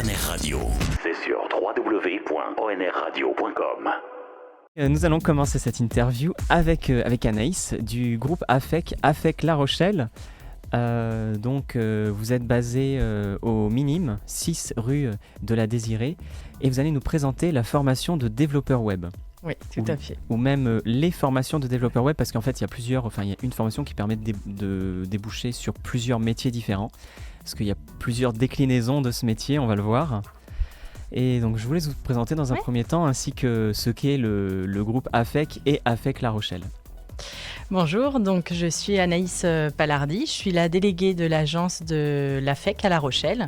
ONR Radio. C'est sur www.onradio.com. Nous allons commencer cette interview avec Anaïs du groupe AFEC La Rochelle. Vous êtes basé au Minime, 6 rue de la Désirée, et vous allez nous présenter la formation de développeur web. Oui, tout à fait. Ou même les formations de développeur web, parce qu'en fait, il y a une formation qui permet de déboucher sur plusieurs métiers différents, parce qu'il y a plusieurs déclinaisons de ce métier, on va le voir. Et donc, je voulais vous présenter dans un premier temps, ainsi que ce qu'est le groupe AFEC et AFEC La Rochelle. Bonjour, donc je suis Anaïs Palardi, je suis la déléguée de l'agence de l'AFEC à La Rochelle.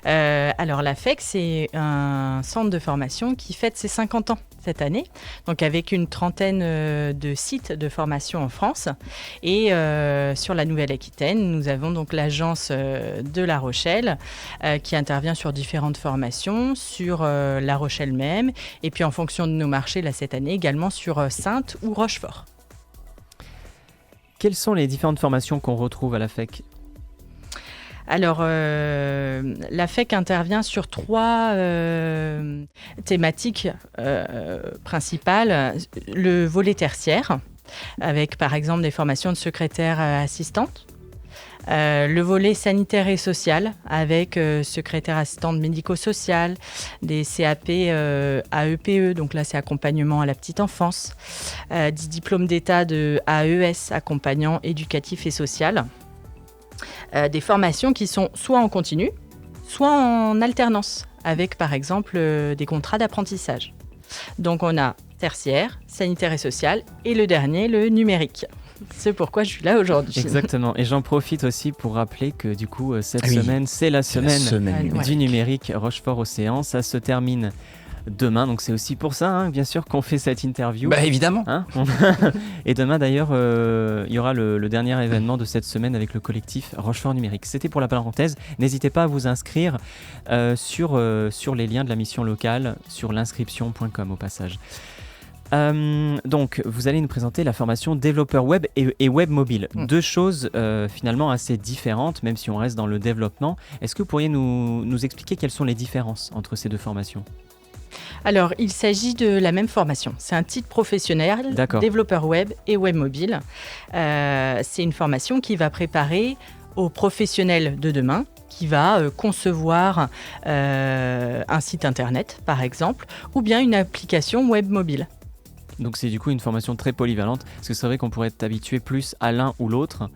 Alors l'AFEC, c'est un centre de formation qui fête ses 50 ans cette année, donc avec une trentaine de sites de formation en France. Et sur la Nouvelle-Aquitaine, nous avons donc l'agence de La Rochelle qui intervient sur différentes formations, sur La Rochelle même, et puis en fonction de nos marchés, là cette année, également sur Saintes ou Rochefort. Quelles sont les différentes formations qu'on retrouve à l'AFEC ? Alors, l'AFEC intervient sur 3 thématiques principales. Le volet tertiaire, avec par exemple des formations de secrétaire assistante. Le volet sanitaire et social, avec secrétaire assistante médico-sociale, des CAP AEPE, donc là c'est accompagnement à la petite enfance, des diplômes d'état de AES, accompagnant éducatif et social, des formations qui sont soit en continu, soit en alternance, avec par exemple des contrats d'apprentissage. Donc on a tertiaire, sanitaire et social, et le dernier, le numérique. C'est pourquoi je suis là aujourd'hui. Exactement. Et j'en profite aussi pour rappeler que du coup, cette semaine, c'est la semaine du numérique Rochefort-Océan. Ça se termine demain. Donc c'est aussi pour ça, bien sûr, qu'on fait cette interview. Bah évidemment. Et demain, d'ailleurs, il y aura le dernier événement de cette semaine avec le collectif Rochefort Numérique. C'était pour la parenthèse. N'hésitez pas à vous inscrire sur les liens de la mission locale, sur l'inscription.com au passage. Donc, vous allez nous présenter la formation développeur web et web mobile. 2 choses finalement assez différentes, même si on reste dans le développement. Est-ce que vous pourriez nous expliquer quelles sont les différences entre ces 2 formations ? Alors, il s'agit de la même formation. C'est un titre professionnel, développeur web et web mobile. C'est une formation qui va préparer aux professionnels de demain, qui va concevoir un site internet, par exemple, ou bien une application web mobile. Donc c'est du coup une formation très polyvalente, parce que c'est vrai qu'on pourrait être habitué plus à l'un ou l'autre.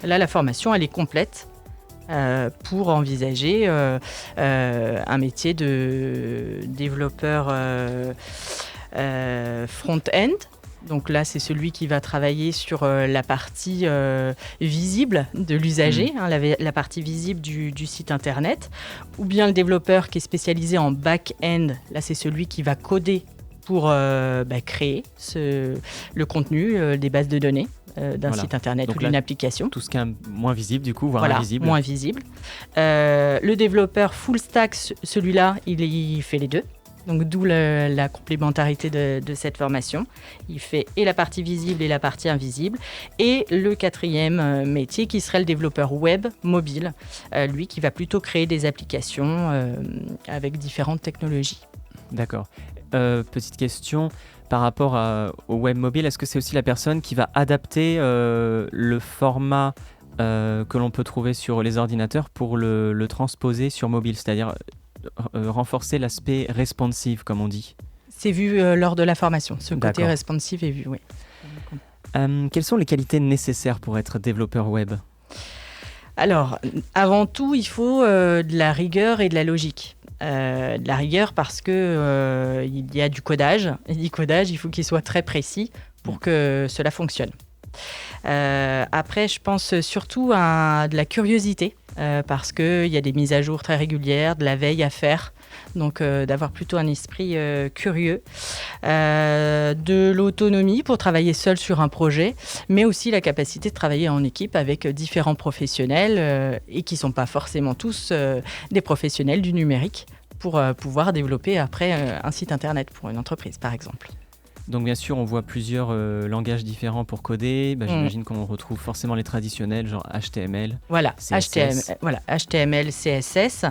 Là, la formation, elle est complète pour envisager un métier de développeur front-end. Donc là, c'est celui qui va travailler sur la partie visible de l'usager, la partie visible du site internet, ou bien le développeur qui est spécialisé en back-end. Là, c'est celui qui va coder pour créer le contenu des bases de données d'un site internet. Donc ou d'une application. Tout ce qui est moins visible du coup, voire invisible. Moins visible. Le développeur full stack, celui-là, il fait les 2. Donc d'où la complémentarité de cette formation. Il fait et la partie visible et la partie invisible. Et le 4e métier qui serait le développeur web mobile, lui qui va plutôt créer des applications avec différentes technologies. D'accord. Petite question par rapport au web mobile, est-ce que c'est aussi la personne qui va adapter le format que l'on peut trouver sur les ordinateurs pour le transposer sur mobile, c'est-à-dire renforcer l'aspect responsive, comme on dit ? C'est vu lors de la formation, ce côté responsive est vu, oui. Quelles sont les qualités nécessaires pour être développeur web ? Alors, avant tout, il faut de la rigueur et de la logique. De la rigueur parce que il y a du codage. Et du codage, il faut qu'il soit très précis pour que cela fonctionne. Après, je pense surtout à de la curiosité parce qu'il y a des mises à jour très régulières, de la veille à faire. Donc, d'avoir plutôt un esprit curieux. De l'autonomie pour travailler seul sur un projet, mais aussi la capacité de travailler en équipe avec différents professionnels et qui ne sont pas forcément tous des professionnels du numérique pour pouvoir développer après un site internet pour une entreprise, par exemple. Donc bien sûr, on voit plusieurs langages différents pour coder. J'imagine qu'on retrouve forcément les traditionnels, genre HTML. Voilà, CSS. HTML, CSS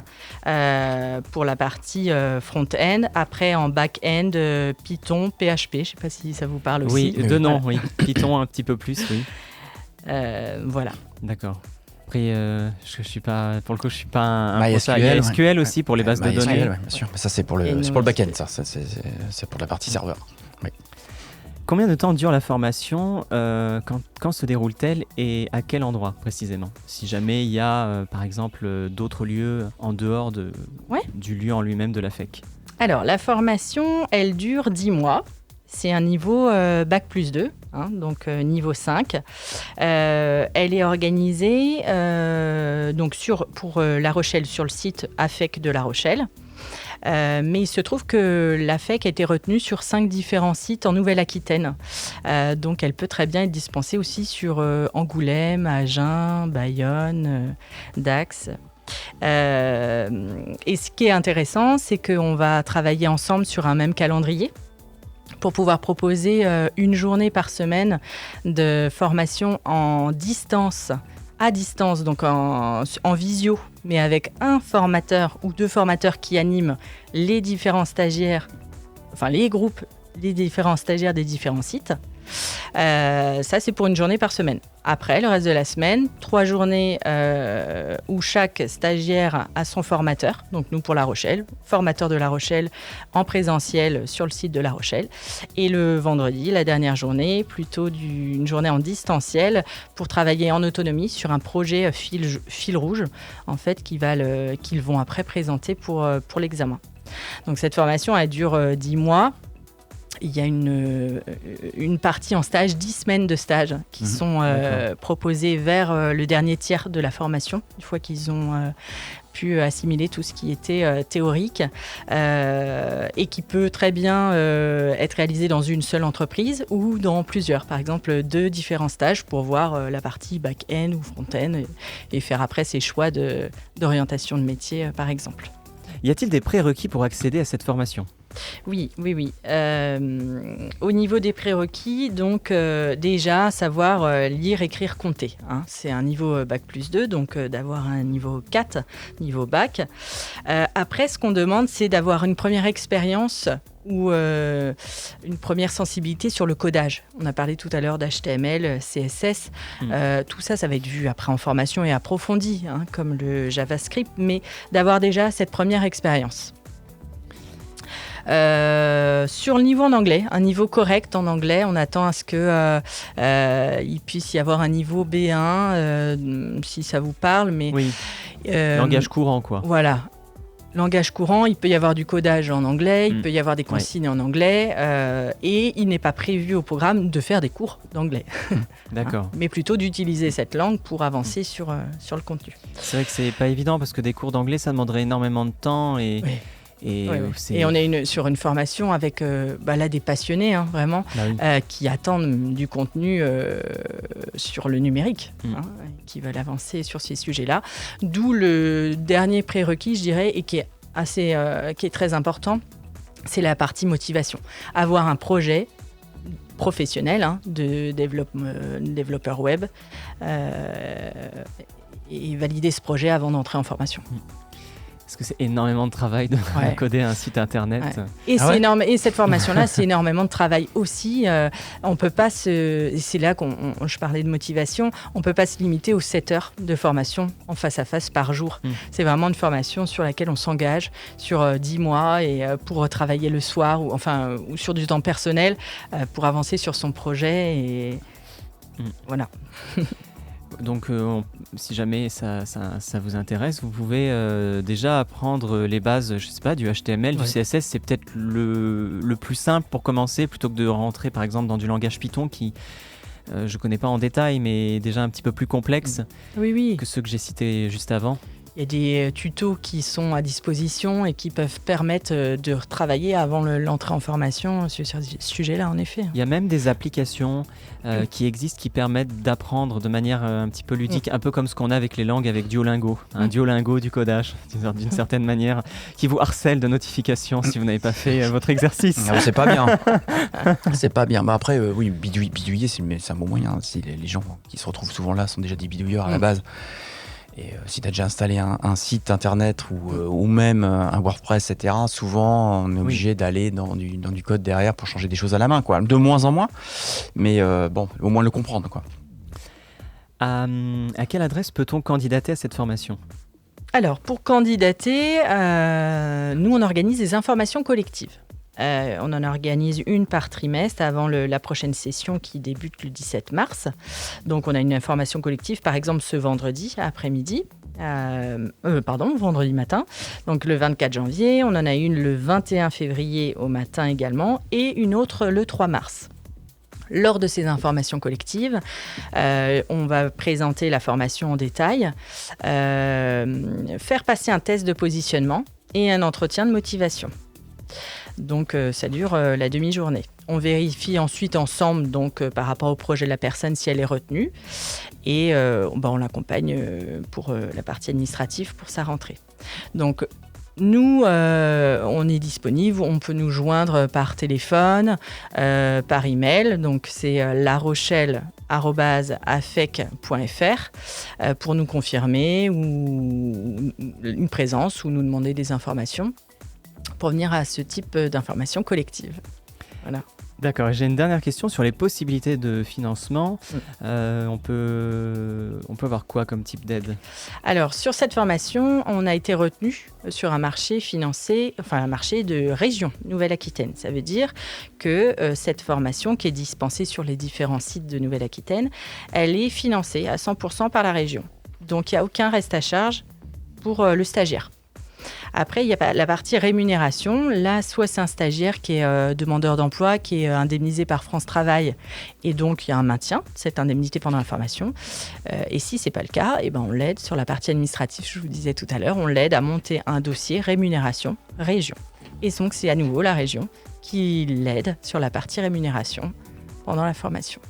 pour la partie front-end. Après, en back-end, Python, PHP. Je ne sais pas si ça vous parle aussi. Oui, deux noms, oui. Python un petit peu plus, oui. Voilà. D'accord. Après, je suis pas, pour le coup, je suis pas un MySQL, Il y a SQL aussi pour les bases de données. MySQL, bien sûr. Mais ça, c'est pour le back-end, ça. C'est pour la partie serveur. Oui. Combien de temps dure la formation quand se déroule-t-elle et à quel endroit précisément? Si jamais il y a, par exemple, d'autres lieux en dehors du lieu en lui-même de la FEC. Alors, la formation, elle dure 10 mois. C'est un niveau Bac+2, donc niveau 5. Elle est organisée pour La Rochelle, sur le site AFEC de La Rochelle. Mais il se trouve que la FEC a été retenue sur 5 différents sites en Nouvelle-Aquitaine. Donc elle peut très bien être dispensée aussi sur Angoulême, Agen, Bayonne, Dax. Et ce qui est intéressant, c'est qu'on va travailler ensemble sur un même calendrier pour pouvoir proposer une journée par semaine de formation en distance, à distance, donc en visio, mais avec un formateur ou 2 formateurs qui animent les différents stagiaires, enfin les groupes, les différents stagiaires des différents sites. Ça, c'est pour une journée par semaine. Après, le reste de la semaine, 3 journées où chaque stagiaire a son formateur. Donc nous pour La Rochelle, formateur de La Rochelle en présentiel sur le site de La Rochelle. Et le vendredi, la dernière journée, plutôt une journée en distanciel pour travailler en autonomie sur un projet fil rouge, en fait, qu'ils vont après présenter pour l'examen. Donc cette formation, elle dure 10 mois. Il y a une partie en stage, 10 semaines de stage qui sont proposées vers le dernier tiers de la formation, une fois qu'ils ont pu assimiler tout ce qui était théorique et qui peut très bien être réalisé dans une seule entreprise ou dans plusieurs. Par exemple, 2 différents stages pour voir la partie back-end ou front-end et faire après ses choix d'orientation de métier, par exemple. Y a-t-il des prérequis pour accéder à cette formation ? Oui. Au niveau des prérequis, donc déjà savoir lire, écrire, compter. C'est un niveau Bac+2, donc d'avoir un niveau 4, niveau bac. Après, ce qu'on demande, c'est d'avoir une première expérience ou une première sensibilité sur le codage. On a parlé tout à l'heure d'HTML, CSS. Tout ça, ça va être vu après en formation et approfondi, comme le JavaScript, mais d'avoir déjà cette première expérience. Sur le niveau en anglais, un niveau correct en anglais, on attend à ce qu'il puisse y avoir un niveau B1, si ça vous parle. Mais, oui, langage courant, quoi. Voilà. Langage courant, il peut y avoir du codage en anglais, il peut y avoir des consignes en anglais, et il n'est pas prévu au programme de faire des cours d'anglais. D'accord. Mais plutôt d'utiliser cette langue pour avancer sur le contenu. C'est vrai que c'est pas évident parce que des cours d'anglais, ça demanderait énormément de temps et... Oui. Et on est sur une formation avec là, des passionnés, vraiment, qui attendent du contenu sur le numérique, qui veulent avancer sur ces sujets-là. D'où le dernier prérequis, je dirais, et qui est très important, c'est la partie motivation. Avoir un projet professionnel de développeur web et valider ce projet avant d'entrer en formation. Parce que c'est énormément de travail de coder un site internet. Ouais. Et c'est énorme. Et cette formation-là, c'est énormément de travail aussi. On peut pas c'est là je parlais de motivation. On peut pas se limiter aux 7 heures de formation en face à face par jour. C'est vraiment une formation sur laquelle on s'engage sur 10 mois et pour travailler le soir ou sur du temps personnel pour avancer sur son projet et voilà. Donc, si jamais ça vous intéresse, vous pouvez déjà apprendre les bases, je sais pas, du HTML, du CSS. C'est peut-être le plus simple pour commencer, plutôt que de rentrer, par exemple, dans du langage Python qui, je connais pas en détail, mais déjà un petit peu plus complexe que ceux que j'ai cités juste avant. Il y a des tutos qui sont à disposition et qui peuvent permettre de travailler avant l'entrée en formation sur ce sujet-là, en effet. Il y a même des applications qui existent qui permettent d'apprendre de manière un petit peu ludique, un peu comme ce qu'on a avec les langues avec Duolingo. Un Duolingo du codage, d'une certaine manière, qui vous harcèle de notifications si vous n'avez pas fait votre exercice. C'est pas bien. C'est pas bien. Bah après, oui, bidouiller, c'est un bon moyen. Si les gens qui se retrouvent souvent là sont déjà des bidouilleurs à la base. Et si tu as déjà installé un site internet ou même un WordPress, etc., souvent on est obligé d'aller dans du code derrière pour changer des choses à la main, quoi. De moins en moins, mais bon, au moins le comprendre, quoi. À quelle adresse peut-on candidater à cette formation ? Alors, pour candidater, nous, on organise des informations collectives. On en organise une par trimestre avant la prochaine session qui débute le 17 mars. Donc, on a une information collective, par exemple, ce vendredi après-midi. Vendredi matin, donc le 24 janvier. On en a une le 21 février au matin également et une autre le 3 mars. Lors de ces informations collectives, on va présenter la formation en détail, faire passer un test de positionnement et un entretien de motivation. Donc, ça dure la demi-journée. On vérifie ensuite ensemble, donc, par rapport au projet de la personne, si elle est retenue. Et on l'accompagne pour la partie administrative pour sa rentrée. Donc, nous, on est disponible. On peut nous joindre par téléphone, par email. Donc, c'est larochelle@afec.fr pour nous confirmer ou une présence ou nous demander des informations pour venir à ce type d'informations collectives. Voilà. D'accord, et j'ai une dernière question sur les possibilités de financement. On peut avoir quoi comme type d'aide ? Alors, sur cette formation, on a été retenu sur un marché financé, un marché de région Nouvelle-Aquitaine. Ça veut dire que cette formation qui est dispensée sur les différents sites de Nouvelle-Aquitaine, elle est financée à 100% par la région. Donc, il n'y a aucun reste à charge pour le stagiaire. Après, il y a la partie rémunération. Là, soit c'est un stagiaire qui est demandeur d'emploi, qui est indemnisé par France Travail, et donc il y a un maintien de cette indemnité pendant la formation. Et si ce n'est pas le cas, on l'aide sur la partie administrative, je vous disais tout à l'heure, on l'aide à monter un dossier rémunération région. Et donc, c'est à nouveau la région qui l'aide sur la partie rémunération pendant la formation.